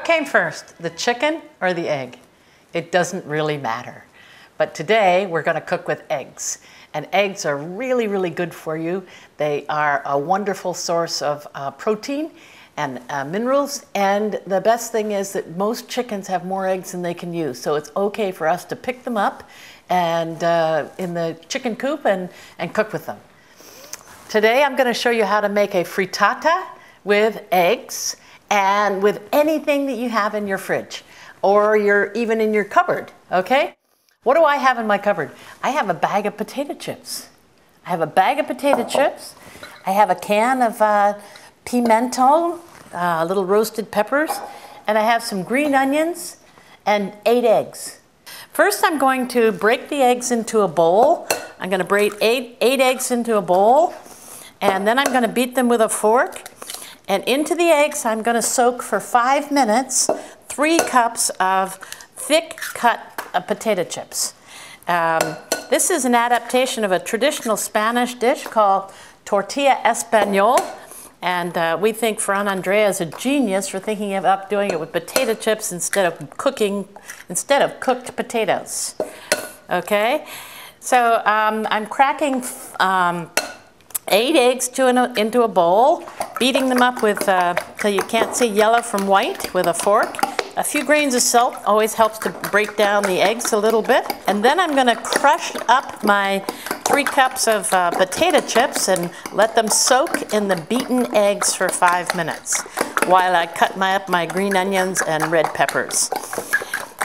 What came first, the chicken or the egg? It doesn't really matter. But today we're going to cook with eggs. And eggs are really, really good for you. They are a wonderful source of protein and minerals. And the best thing is that most chickens have more eggs than they can use. So it's okay for us to pick them up and in the chicken coop and cook with them. Today I'm going to show you how to make a frittata with eggs and with anything that you have in your fridge or even in your cupboard, okay? What do I have in my cupboard? I have a bag of potato chips. I have a bag of potato chips. I have a can of pimento, little roasted peppers, and I have some green onions and 8 eggs. First, I'm going to break the eggs into a bowl. I'm going to break eight eggs into a bowl, and then I'm going to beat them with a fork. And into the eggs, I'm going to soak for 5 minutes 3 cups of thick cut potato chips. This is an adaptation of a traditional Spanish dish called tortilla español. And we think Ferran Andrea is a genius for thinking about doing it with potato chips instead of cooked potatoes. Okay, so I'm cracking 8 eggs into a bowl, beating them up with till you can't see yellow from white with a fork. A few grains of salt always helps to break down the eggs a little bit. And then I'm going to crush up my 3 cups of potato chips and let them soak in the beaten eggs for 5 minutes while I cut up my green onions and red peppers.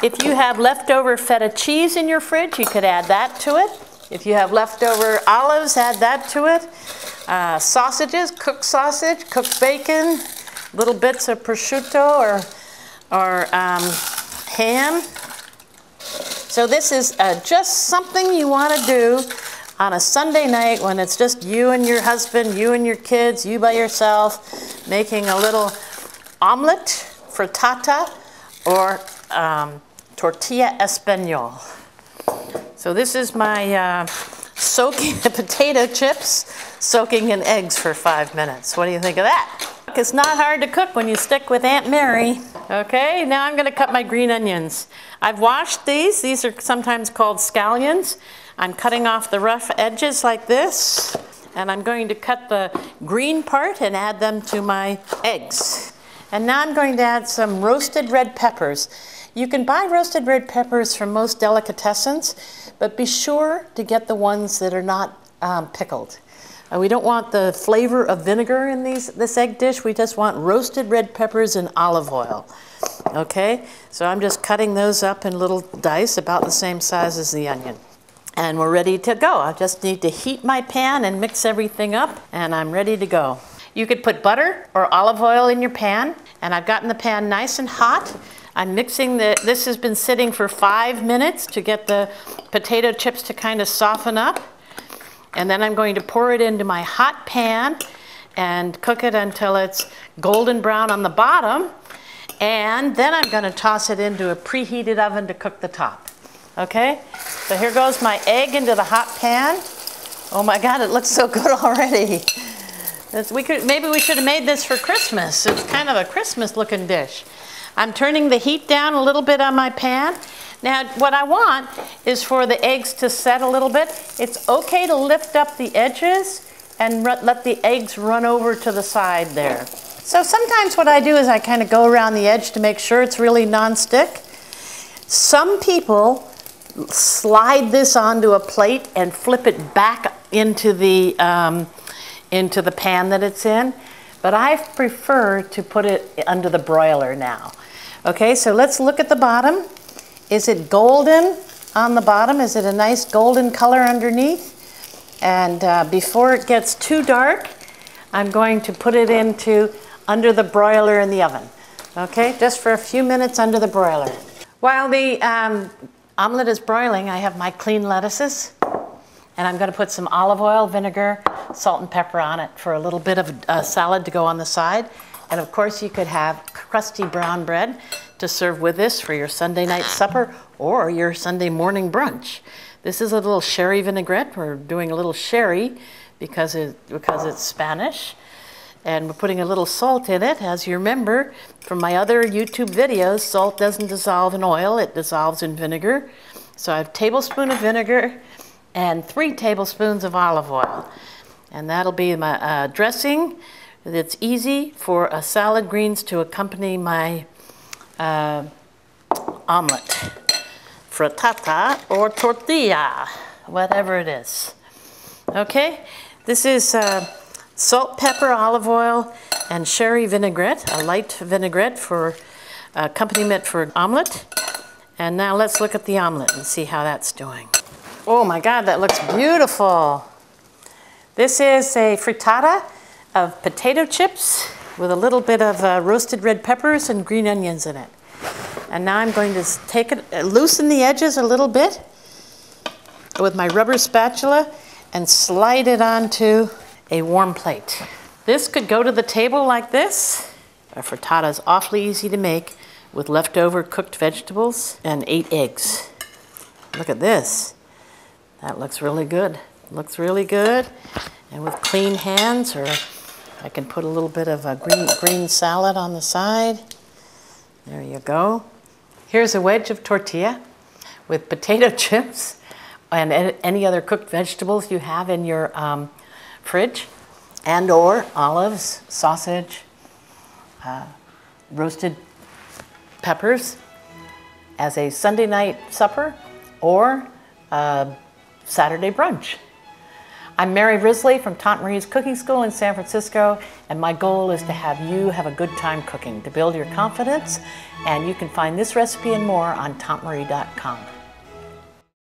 If you have leftover feta cheese in your fridge, you could add that to it. If you have leftover olives, add that to it. Sausages, cooked sausage, cooked bacon, little bits of prosciutto or ham. So this is just something you want to do on a Sunday night when it's just you and your husband, you and your kids, you by yourself, making a little omelette, frittata, or tortilla español. So this is my soaking the potato chips, soaking in eggs for 5 minutes. What do you think of that? It's not hard to cook when you stick with Aunt Mary. Okay, now I'm going to cut my green onions. I've washed these. These are sometimes called scallions. I'm cutting off the rough edges like this, and I'm going to cut the green part and add them to my eggs. And now I'm going to add some roasted red peppers. You can buy roasted red peppers from most delicatessens, but be sure to get the ones that are not pickled. We don't want the flavor of vinegar in this egg dish. We just want roasted red peppers and olive oil. Okay, so I'm just cutting those up in little dice about the same size as the onion. And we're ready to go. I just need to heat my pan and mix everything up, and I'm ready to go. You could put butter or olive oil in your pan, and I've gotten the pan nice and hot. I'm mixing this has been sitting for 5 minutes to get the potato chips to kind of soften up. And then I'm going to pour it into my hot pan and cook it until it's golden brown on the bottom. And then I'm going to toss it into a preheated oven to cook the top. Okay? So here goes my egg into the hot pan. Oh my God, it looks so good already. Maybe we should have made this for Christmas. It's kind of a Christmas looking dish. I'm turning the heat down a little bit on my pan. Now, what I want is for the eggs to set a little bit. It's okay to lift up the edges and let the eggs run over to the side there. So sometimes what I do is I kind of go around the edge to make sure it's really non-stick. Some people slide this onto a plate and flip it back into the pan that it's in. But I prefer to put it under the broiler now. Okay, so let's look at the bottom. Is it golden on the bottom? Is it a nice golden color underneath? And before it gets too dark, I'm going to put it under the broiler in the oven. Okay, just for a few minutes under the broiler. While the omelet is broiling, I have my clean lettuces. And I'm going to put some olive oil, vinegar, salt and pepper on it for a little bit of salad to go on the side. And of course you could have crusty brown bread to serve with this for your Sunday night supper or your Sunday morning brunch. This is a little sherry vinaigrette. We're doing a little sherry because it's Spanish. And we're putting a little salt in it. As you remember from my other YouTube videos, salt doesn't dissolve in oil, it dissolves in vinegar. So I have a tablespoon of vinegar and 3 tablespoons of olive oil. And that'll be my dressing. It's easy for salad greens to accompany my omelette. Frittata or tortilla, whatever it is. Okay, this is salt, pepper, olive oil, and sherry vinaigrette, a light vinaigrette for accompaniment for an omelette. And now let's look at the omelette and see how that's doing. Oh my God, that looks beautiful. This is a frittata of potato chips with a little bit of roasted red peppers and green onions in it. And now I'm going to take it, loosen the edges a little bit with my rubber spatula and slide it onto a warm plate. This could go to the table like this. A frittata is awfully easy to make with leftover cooked vegetables and 8 eggs. Look at this. That looks really good. Looks really good. And with clean hands, or I can put a little bit of a green salad on the side. There you go. Here's a wedge of tortilla with potato chips and any other cooked vegetables you have in your fridge, and or olives, sausage, roasted peppers as a Sunday night supper or Saturday brunch. I'm Mary Risley from Tante Marie's Cooking School in San Francisco, and my goal is to have you have a good time cooking, to build your confidence, and you can find this recipe and more on tantemarie.com.